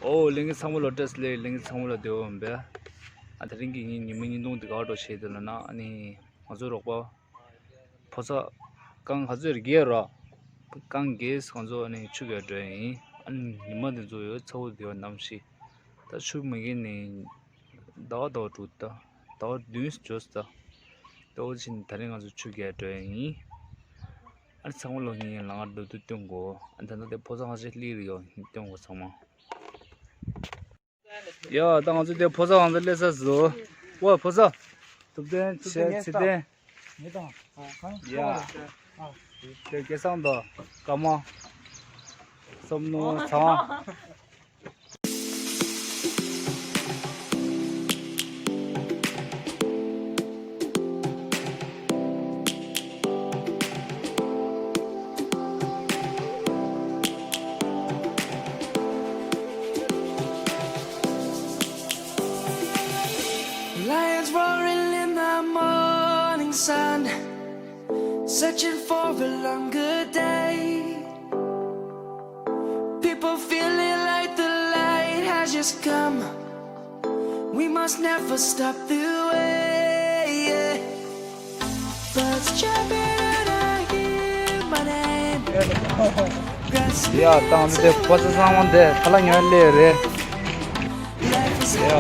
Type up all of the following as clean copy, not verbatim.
Oh, lingi samula desle lingi samula deo mbe. Ata lingi ni mingi nung de gado shede la na ani hazu rokba. Phosa kang hazu ge ra. Kang ge sanzo ani chuga dre. An nima de zo yo chaw deo namshi. Ta chu mingi ni da tu ta. Da dus josta. Do chin tharing hazu chuga dre. An samula ni la do tu tongo. An tan de phosa hazu li yo tongo sama. 야, 나 어제 내 포사 안 들렸었어. 와, 포사. 그때 시대. 야. 제 계산도 까마. 섬노 차. Lions roaring in the morning sun, searching for a longer day. People feeling like the light has just come. We must never stop the way. Birds chirping and I hear my name. 야, 나 어제 포사 상황인데 탈락 열래. 야.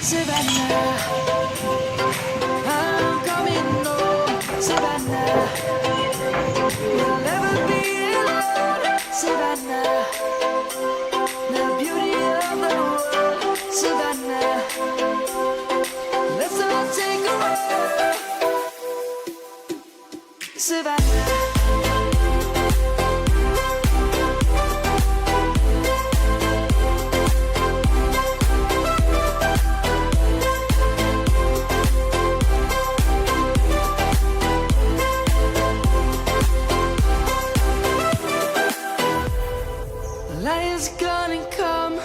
Savannah, I'm coming home. Savannah, we'll never be alone. Savannah, the beauty of the world. Savannah, let's all take a walk. Savannah. Lion's gonna come.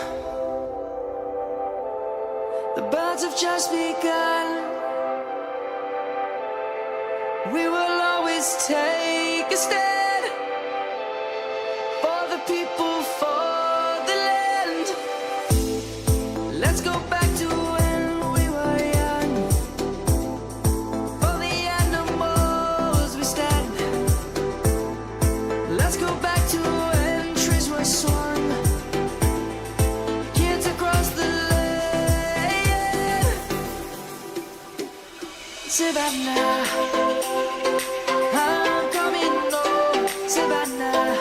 The birds have just begun. We will always take a stand for the people, for the land. Let's go back to when we were young. For the animals we stand. Let's go back to when trees were swung. Kids across the land. Savannah, I'm coming home. Savannah,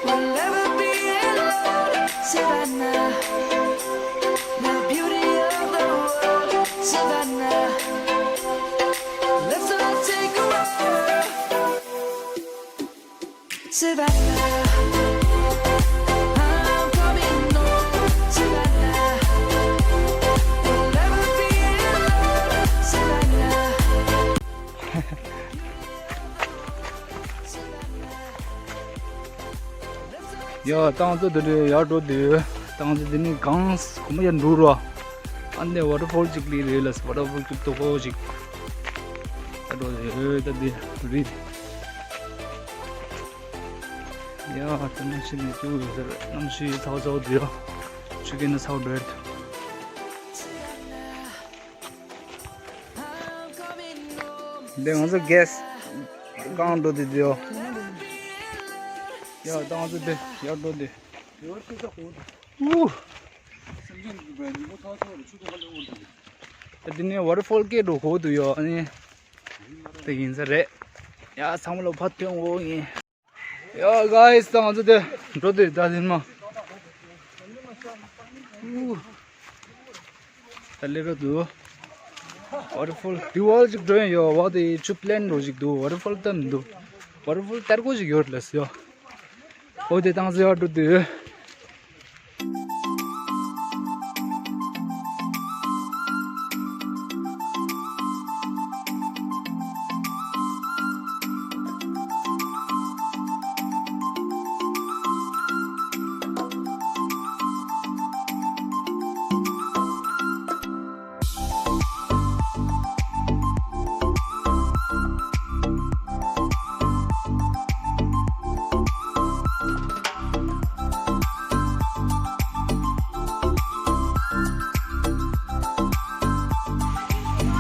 we'll never be alone. Savannah, the beauty of the world. Savannah, let's all take a walk. Savannah, I'm coming home. Savannah, we'll never be alone. Savannah. 야, 땅들이 야도들 땅들이 강스 고마야 누르와 안돼 워터폴 찍리 레일스 워터폴 찍도 고직 그러지 어디 우리 야, 당신이 주서 남시 사오서디요 죽이는 사오들 내가 먼저 게스 강도디요 야, 땅들이 야도들 우 दिने waterfall के रोको दुयो अनि तगिन सरे या सामलो फत्यो वो ये या guys त अझ दे रोदे दादिनमा तलेरो दु वाटरफॉल दिवाल जिक दो यो वादे चुप्लेन रोजिक दु वाटरफॉल त दु वाटरफॉल तरको जिक योरलस यो ओ दे तांग जे अडु दु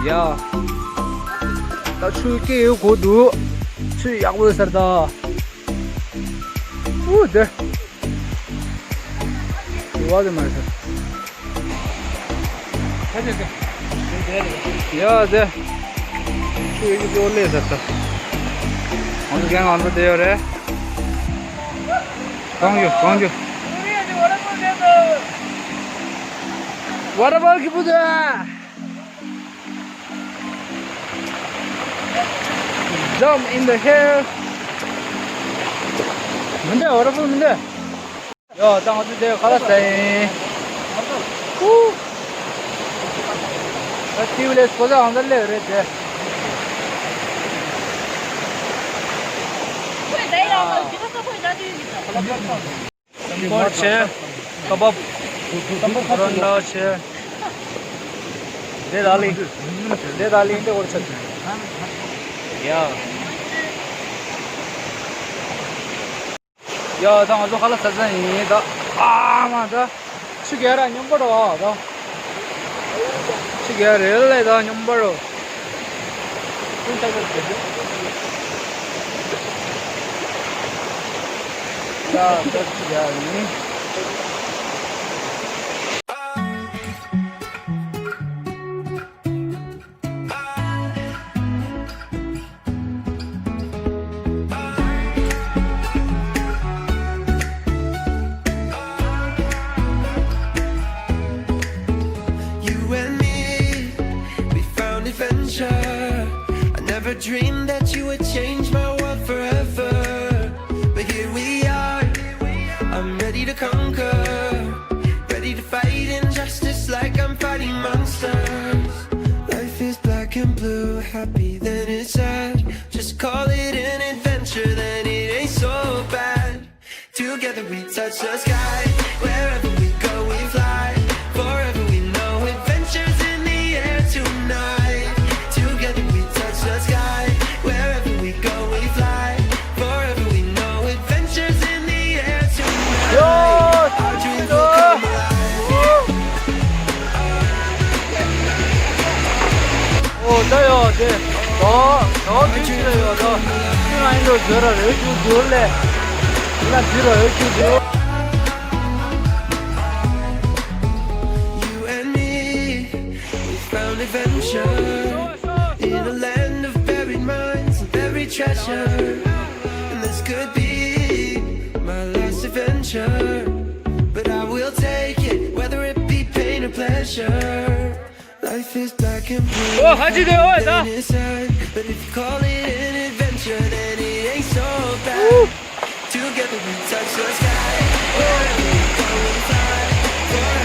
야, 나 출게요 고두. 출 약보다 살다. 오, 네. 와드 말이야. 야, 네. 출 이거 좀 올려 살다. 오늘 그냥 안 돼요, 그래? 광주. Waterfall 기쁘다. Jump in the hill. 뭔데? Waterfall 뭔데? 야, 땅 어디 내가 갈았다. 후. 나 TV에서 보자 안 갈래 그랬지. 꼴치 kabab kuranda che de dali inte korchak ya da azo khala sajani da ma da chigera nyambaro da chigera le da nyambaro 자, that's You and me, we found adventure. I never dreamed that you would change my world forever. But here we are, I'm ready to conquer, ready to fight injustice like I'm fighting monsters. Life is black and blue, happy then it's sad. Just call it an adventure, then it ain't so bad. Together we touch the sky, wherever we go we fly. Forever we know adventures in the air tonight. Together we touch the sky, wherever we go we fly. Forever we know adventures in the air tonight. Our dreams will come alive. 저요, 저 뒤치래요. 저 신라인으로 들어, 여기 들래. 그냥 들어, 여기 들어. You and me, we found adventure in a land of buried mines and buried treasure. And this could be my last adventure, but I will take it, whether it be pain or pleasure. Life is black and blue, 같이 돼요, 나. then it's sad. But if you call it an adventure, then it ain't so bad. Together we touch the sky, wherever we go we fly.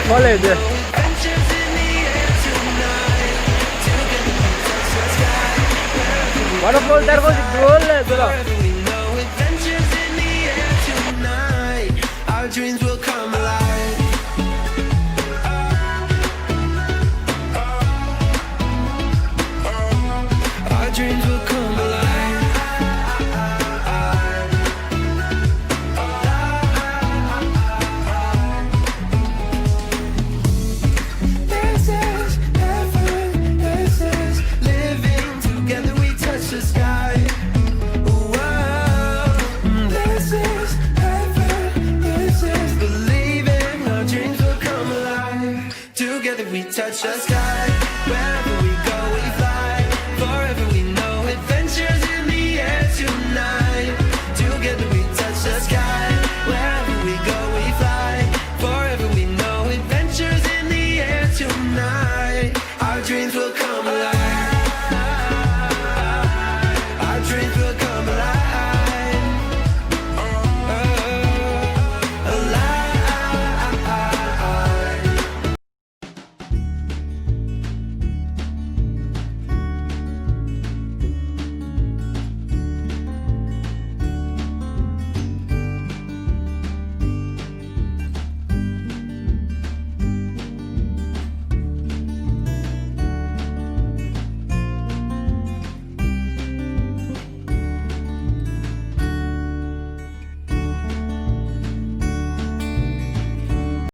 빨리 이제. Adventures in the air tonight. Together we touch the sky, wherever we go Waterfall 따라고 들래, 들어. wherever we know. Adventures in the air tonight. Our dreams will come alive. Our dreams will come alive. This is heaven, this is living together. We touch the sky. Whoa. This is heaven, this is believing. Our dreams will come alive. Together we touch the sky. Wherever